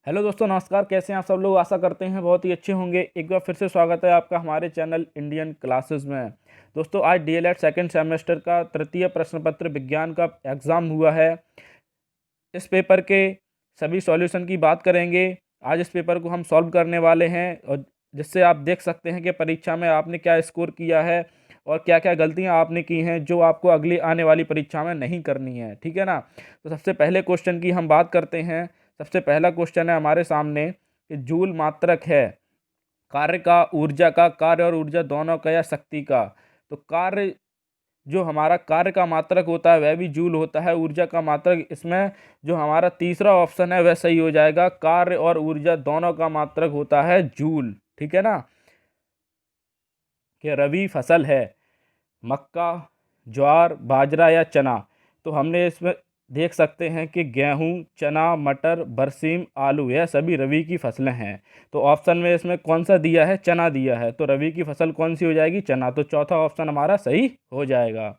Hello दोस्तों, नमस्कार। कैसे हैं आप सब लोग? आशा करते हैं बहुत ही अच्छे होंगे। एक बार फिर से स्वागत है आपका हमारे चैनल इंडियन क्लासेस में। दोस्तों, आज डीएलएड सेकंड सेमेस्टर का तृतीय प्रश्न पत्र विज्ञान का एग्ज़ाम हुआ है। इस पेपर के सभी सॉल्यूशन की बात करेंगे। आज इस पेपर को हम सॉल्व करने वाले हैं, और जिससे आप देख सकते हैं कि परीक्षा में आपने क्या स्कोर किया है और क्या क्या गलतियां आपने की हैं, जो आपको अगली आने वाली परीक्षा में नहीं करनी है। ठीक है ना? तो सबसे पहले क्वेश्चन की हम बात करते हैं। सबसे पहला क्वेश्चन है हमारे सामने कि जूल मात्रक है कार्य का, ऊर्जा का, कार्य और ऊर्जा दोनों का या शक्ति का। तो कार्य, जो हमारा कार्य का मात्रक होता है वह भी जूल होता है। ऊर्जा का मात्रक, इसमें जो हमारा तीसरा ऑप्शन है वह सही हो जाएगा। कार्य और ऊर्जा दोनों का मात्रक होता है जूल। ठीक है ना? कि रबी फसल है मक्का, ज्वार, बाजरा या चना। तो हमने इसमें देख सकते हैं कि गेहूं, चना, मटर, बरसीम, आलू, यह सभी रबी की फसलें हैं। तो ऑप्शन में इसमें कौन सा दिया है? चना दिया है। तो रबी की फसल कौन सी हो जाएगी? चना। तो चौथा ऑप्शन हमारा सही हो जाएगा।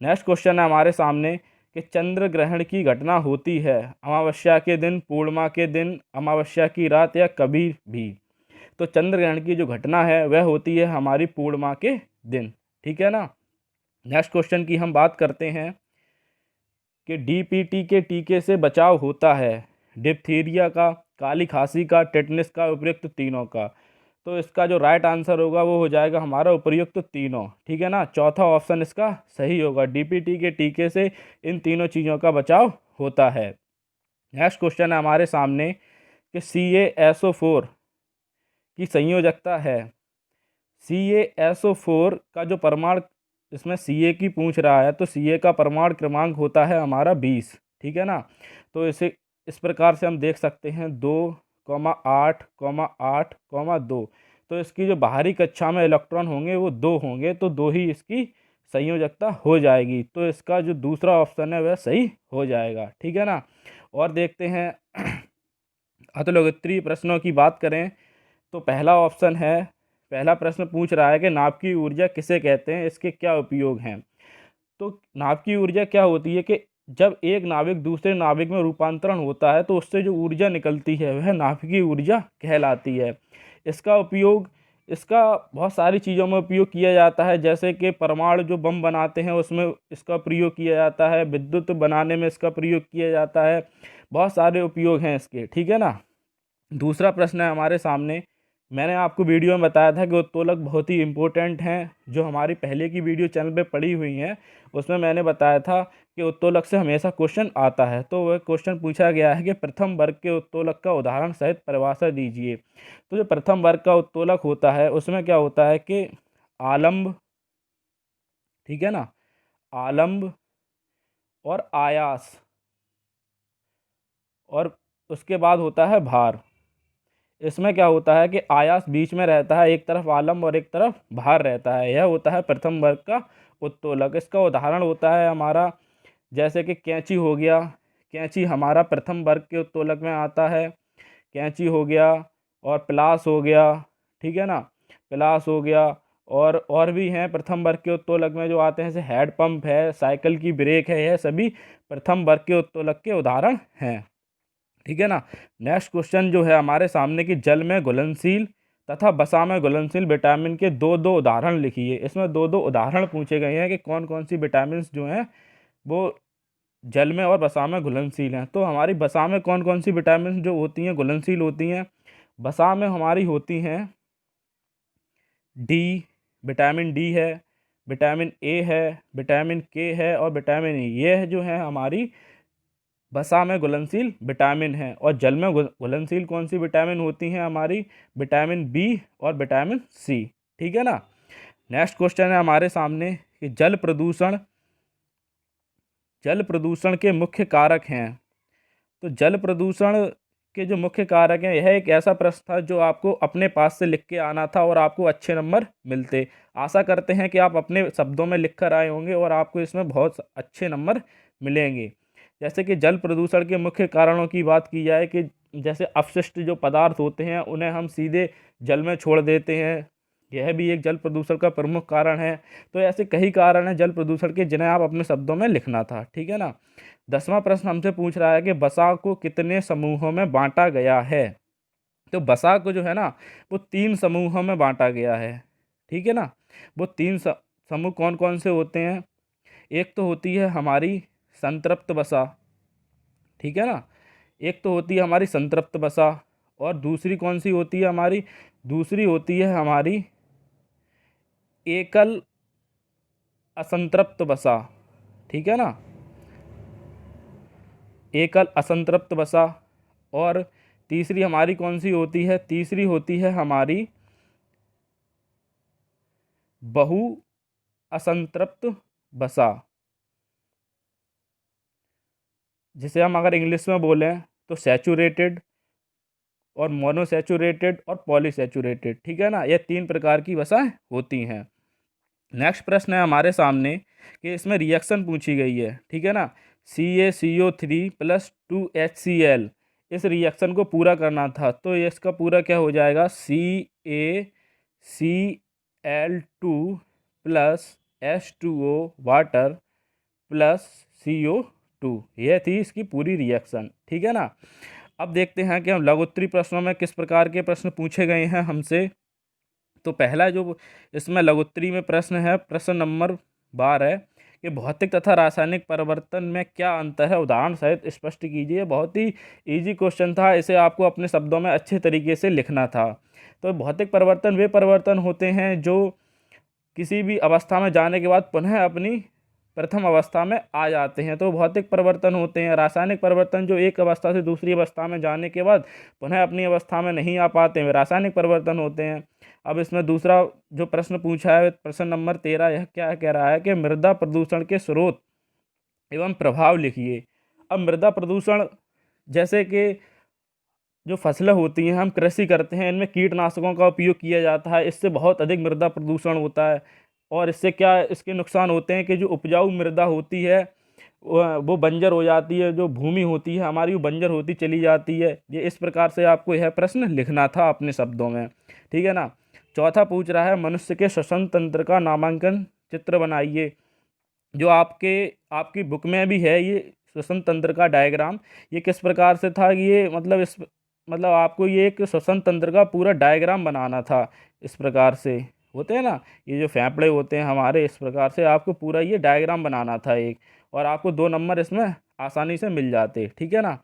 नेक्स्ट क्वेश्चन है हमारे सामने कि चंद्र ग्रहण की घटना होती है अमावस्या के दिन, पूर्णिमा के दिन, अमावस्या की रात या कभी भी। तो चंद्र ग्रहण की जो घटना है वह होती है हमारी पूर्णिमा के दिन। ठीक है ना? नेक्स्ट क्वेश्चन की हम बात करते हैं कि डीपीटी के टीके से बचाव होता है डिप्थीरिया का, काली खांसी का, टेटनस का, उपयुक्त तीनों का। तो इसका जो राइट आंसर होगा वो हो जाएगा हमारा उपयुक्त तीनों। ठीक है ना? चौथा ऑप्शन इसका सही होगा। डीपीटी के टीके से इन तीनों चीज़ों का बचाव होता है। नेक्स्ट क्वेश्चन है हमारे सामने कि CaSO4 की संयोजकता है। CaSO4 का जो परमाणु, इसमें Ca की पूछ रहा है, तो Ca का परमाणु क्रमांक होता है हमारा 20। ठीक है ना? तो इसे इस प्रकार से हम देख सकते हैं 2,8,8,2। तो इसकी जो बाहरी कक्षा में इलेक्ट्रॉन होंगे वो 2 होंगे, तो 2 ही इसकी संयोजकता हो जाएगी। तो इसका जो दूसरा ऑप्शन है वह सही हो जाएगा। ठीक है ना? और देखते हैं अतुलोत्तरीय प्रश्नों की बात करें तो पहला ऑप्शन है, पहला प्रश्न पूछ रहा है कि नाभ की ऊर्जा किसे कहते हैं, इसके क्या उपयोग हैं। तो नाभ की ऊर्जा क्या होती है कि जब एक नाभिक दूसरे नाभिक में रूपांतरण होता है तो उससे जो ऊर्जा निकलती है वह नाभ की ऊर्जा कहलाती है। इसका उपयोग, इसका बहुत सारी चीज़ों में उपयोग किया जाता है, जैसे कि परमाणु जो बम बनाते हैं उसमें इसका प्रयोग किया जाता है, विद्युत बनाने में इसका प्रयोग किया जाता है। बहुत सारे उपयोग हैं इसके। ठीक है ना? दूसरा प्रश्न है हमारे सामने। मैंने आपको वीडियो में बताया था कि उत्तोलक बहुत ही इम्पोर्टेंट हैं। जो हमारी पहले की वीडियो चैनल पे पड़ी हुई हैं उसमें मैंने बताया था कि उत्तोलक से हमेशा क्वेश्चन आता है। तो वह क्वेश्चन पूछा गया है कि प्रथम वर्ग के उत्तोलक का उदाहरण सहित परिभाषा दीजिए। तो जो प्रथम वर्ग का उत्तोलक होता है उसमें क्या होता है कि आलम्ब, ठीक है ना, आलम्ब और आयास, और उसके बाद होता है भार। इसमें क्या होता है कि आयास बीच में रहता है, एक तरफ आलम्ब और एक तरफ भार रहता है। यह होता है प्रथम वर्ग का उत्तोलक। इसका उदाहरण होता है हमारा, जैसे कि कैंची हो गया। कैंची हमारा प्रथम वर्ग के उत्तोलक में आता है। कैंची हो गया, और प्लास हो गया। ठीक है ना? प्लास हो गया, और भी हैं प्रथम वर्ग के उत्तोलक में जो आते हैं, जैसे हेड पंप है, साइकिल की ब्रेक है। यह सभी प्रथम वर्ग के उत्तोलक के उदाहरण हैं। ठीक है ना? नेक्स्ट क्वेश्चन जो है हमारे सामने कि जल में घुलनशील तथा वसा में घुलनशील विटामिन के दो दो उदाहरण लिखिए। इसमें दो दो उदाहरण पूछे गए हैं कि कौन कौन सी विटामिन जो हैं वो जल में और वसा में घुलनशील हैं। तो हमारी वसा में कौन कौन सी विटामिन जो होती हैं घुलनशील होती हैं? वसा में हमारी होती हैं डी, विटामिन डी है, विटामिन ए है, विटामिन के है और विटामिन ई। ये जो है हमारी वसा में घुलनशील विटामिन है। और जल में घुलनशील कौन सी विटामिन होती हैं हमारी? विटामिन बी और विटामिन सी। ठीक है ना? नेक्स्ट क्वेश्चन है हमारे सामने कि जल प्रदूषण के मुख्य कारक हैं। तो जल प्रदूषण के जो मुख्य कारक हैं, यह एक ऐसा प्रश्न था जो आपको अपने पास से लिख के आना था और आपको अच्छे नंबर मिलते। आशा करते हैं कि आप अपने शब्दों में लिख कर आए होंगे और आपको इसमें बहुत अच्छे नंबर मिलेंगे। जैसे कि जल प्रदूषण के मुख्य कारणों की बात की जाए कि जैसे अपशिष्ट जो पदार्थ होते हैं उन्हें हम सीधे जल में छोड़ देते हैं, यह भी एक जल प्रदूषण का प्रमुख कारण है। तो ऐसे कई कारण हैं जल प्रदूषण के जिन्हें आप अपने शब्दों में लिखना था, ठीक है ना। 10वां प्रश्न हमसे पूछ रहा है कि वसा को कितने समूहों में बांटा गया है। तो वसा को जो है ना वो 3 समूहों में बांटा गया है, ठीक है ना। वो 3 समूह कौन कौन से होते हैं। एक तो होती है हमारी संतृप्त वसा, ठीक है ना। एक तो होती है हमारी संतृप्त वसा, और दूसरी कौन सी होती है हमारी, दूसरी होती है हमारी एकल असंतृप्त वसा, ठीक है ना, एकल असंतृप्त वसा। और तीसरी हमारी कौन सी होती है, तीसरी होती है हमारी बहु असंतृप्त वसा, जिसे हम अगर इंग्लिश में बोलें तो सैचुरेटेड और मोनोसैचुरेटेड और पॉलीसैचुरेटेड, ठीक है ना। ये 3 प्रकार की वसाएं होती हैं। नेक्स्ट प्रश्न है हमारे सामने कि इसमें रिएक्शन पूछी गई है, ठीक है ना। CaCO3 + 2HCl, इस रिएक्शन को पूरा करना था, तो इसका पूरा क्या हो जाएगा, CaCl2 + H2O वाटर +CO2। यह थी इसकी पूरी रिएक्शन, ठीक है ना। अब देखते हैं कि हम लघु उत्तरीय प्रश्नों में किस प्रकार के प्रश्न पूछे गए हैं हमसे। तो पहला जो इसमें लघु उत्तरीय में प्रश्न है, प्रश्न नंबर 12 है कि भौतिक तथा रासायनिक परिवर्तन में क्या अंतर है, उदाहरण सहित स्पष्ट कीजिए। बहुत ही इजी क्वेश्चन था, इसे आपको अपने शब्दों में अच्छे तरीके से लिखना था। तो भौतिक परिवर्तन वे परिवर्तन होते हैं जो किसी भी अवस्था में जाने के बाद पुनः अपनी प्रथम अवस्था में आ जाते हैं, तो भौतिक परिवर्तन होते हैं। रासायनिक परिवर्तन जो एक अवस्था से दूसरी अवस्था में जाने के बाद पुनः अपनी अवस्था में नहीं आ पाते हैं, वे रासायनिक परिवर्तन होते हैं। अब इसमें दूसरा जो प्रश्न पूछा है, प्रश्न नंबर 13, यह क्या कह रहा है कि मृदा प्रदूषण के स्रोत एवं प्रभाव लिखिए। अब मृदा प्रदूषण, जैसे कि जो फसलें होती हैं, हम कृषि करते हैं, इनमें कीटनाशकों का उपयोग किया जाता है, इससे बहुत अधिक मृदा प्रदूषण होता है। और इससे क्या इसके नुकसान होते हैं कि जो उपजाऊ मृदा होती है वो बंजर हो जाती है, जो भूमि होती है हमारी वो बंजर होती चली जाती है। ये इस प्रकार से आपको यह प्रश्न लिखना था अपने शब्दों में, ठीक है ना। चौथा पूछ रहा है मनुष्य के श्वसन तंत्र का नामांकन चित्र बनाइए। जो आपकी बुक में भी है ये श्वसन तंत्र का डायग्राम। ये किस प्रकार से था कि ये मतलब आपको ये एक श्वसन तंत्र का पूरा डायग्राम बनाना था। इस प्रकार से होते हैं ना, ये जो फेफड़े होते हैं हमारे, इस प्रकार से आपको पूरा ये डायग्राम बनाना था एक, और आपको 2 नंबर इसमें आसानी से मिल जाते, ठीक है ना।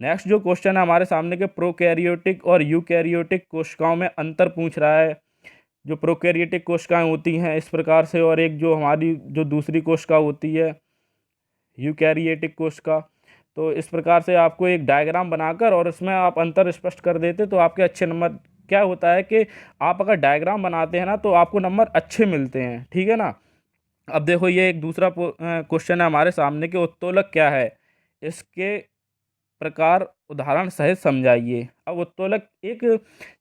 नेक्स्ट जो क्वेश्चन है हमारे सामने के प्रोकैरियोटिक और यूकैरियोटिक कोशिकाओं में अंतर पूछ रहा है। जो प्रोकैरियोटिक कोशिकाएं होती हैं इस प्रकार से, और एक जो हमारी जो दूसरी कोशिका होती है यूकैरियोटिक कोशिका। तो इस प्रकार से आपको एक डायग्राम बनाकर और उसमें आप अंतर स्पष्ट कर देते तो आपके अच्छे नंबर। क्या होता है कि आप अगर डायग्राम बनाते हैं ना तो आपको नंबर अच्छे मिलते हैं, ठीक है ना। अब देखो ये एक दूसरा क्वेश्चन है हमारे सामने कि उत्तोलक क्या है, इसके प्रकार उदाहरण सहित समझाइए। अब उत्तोलक एक,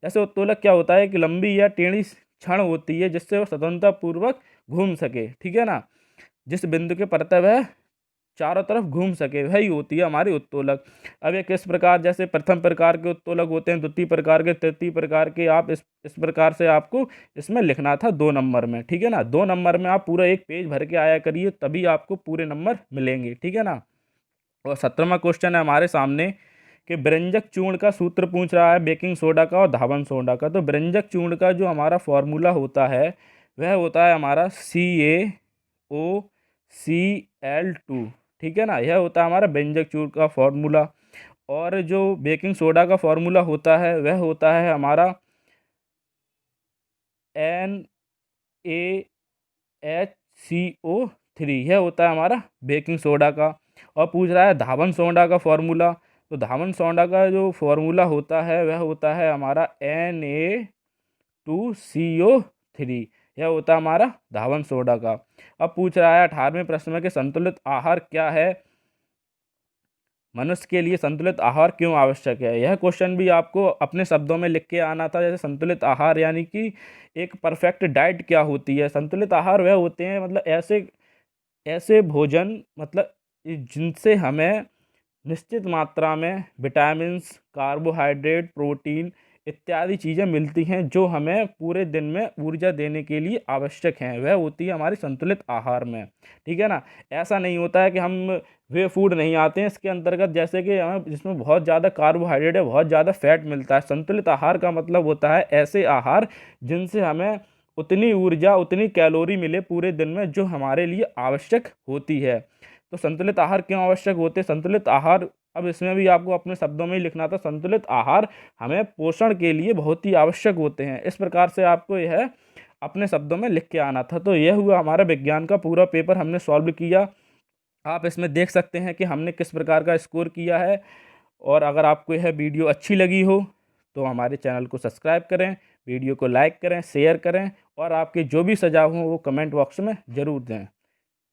जैसे उत्तोलक क्या होता है कि लंबी या टेढ़ी छड़ होती है जिससे वो स्वतंत्रता पूर्वक घूम सके, ठीक है ना। जिस बिंदु के परत वह चारों तरफ घूम सके वही होती है हमारी उत्तोलक। अब ये किस प्रकार, जैसे प्रथम प्रकार के उत्तोलक होते हैं, द्वितीय प्रकार के, तृतीय प्रकार के, आप इस प्रकार से आपको इसमें लिखना था 2 नंबर में, ठीक है ना। 2 नंबर में आप पूरा एक पेज भर के आया करिए तभी आपको पूरे नंबर मिलेंगे, ठीक है ना। और 17वां क्वेश्चन है हमारे सामने कि व्यंजक चूर्ण का सूत्र पूछ रहा है, बेकिंग सोडा का और धावन सोडा का। तो व्यंजक चूर्ण का जो हमारा फॉर्मूला होता है वह होता है हमारा CaOCl2, ठीक है ना। यह होता है हमारा व्यंजक चूर्ण का फॉर्मूला। और जो बेकिंग सोडा का फॉर्मूला होता है वह होता है हमारा NaHCO3, यह होता है हमारा बेकिंग सोडा का। और पूछ रहा है धावन सोडा का फॉर्मूला। तो धावन सोडा का जो फॉर्मूला होता है वह होता है हमारा Na2CO3, यह होता है हमारा धावन सोडा का। अब पूछ रहा है 18वें प्रश्न में कि संतुलित आहार क्या है, मनुष्य के लिए संतुलित आहार क्यों आवश्यक है। यह क्वेश्चन भी आपको अपने शब्दों में लिख के आना था। जैसे संतुलित आहार यानी कि एक परफेक्ट डाइट क्या होती है। संतुलित आहार वह होते हैं मतलब ऐसे ऐसे भोजन, मतलब जिनसे हमें निश्चित मात्रा में विटामिन्स, कार्बोहाइड्रेट, प्रोटीन इत्यादि चीज़ें मिलती हैं जो हमें पूरे दिन में ऊर्जा देने के लिए आवश्यक हैं, वह होती है हमारी संतुलित आहार में। ठीक है ना? ऐसा नहीं होता है कि हम वे फूड नहीं आते हैं इसके अंतर्गत, जैसे कि हमें जिसमें बहुत ज़्यादा कार्बोहाइड्रेट है, बहुत ज़्यादा फैट मिलता है। संतुलित आहार का मतलब होता है ऐसे आहार जिनसे हमें उतनी ऊर्जा, उतनी कैलोरी मिले पूरे दिन में जो हमारे लिए आवश्यक होती है। तो संतुलित आहार क्यों आवश्यक होते हैं? संतुलित आहार, अब इसमें भी आपको अपने शब्दों में ही लिखना था, संतुलित आहार हमें पोषण के लिए बहुत ही आवश्यक होते हैं। इस प्रकार से आपको यह अपने शब्दों में लिख के आना था। तो यह हुआ हमारा विज्ञान का पूरा पेपर, हमने सॉल्व किया। आप इसमें देख सकते हैं कि हमने किस प्रकार का स्कोर किया है। और अगर आपको यह वीडियो अच्छी लगी हो तो हमारे चैनल को सब्सक्राइब करें, वीडियो को लाइक करें, शेयर करें, और आपके जो भी सुझाव हों वो कमेंट बॉक्स में ज़रूर दें।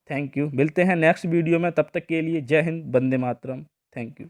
Thank you. मिलते हैं नेक्स्ट वीडियो में, तब तक के लिए जय हिंद, वंदे मातरम। Thank you.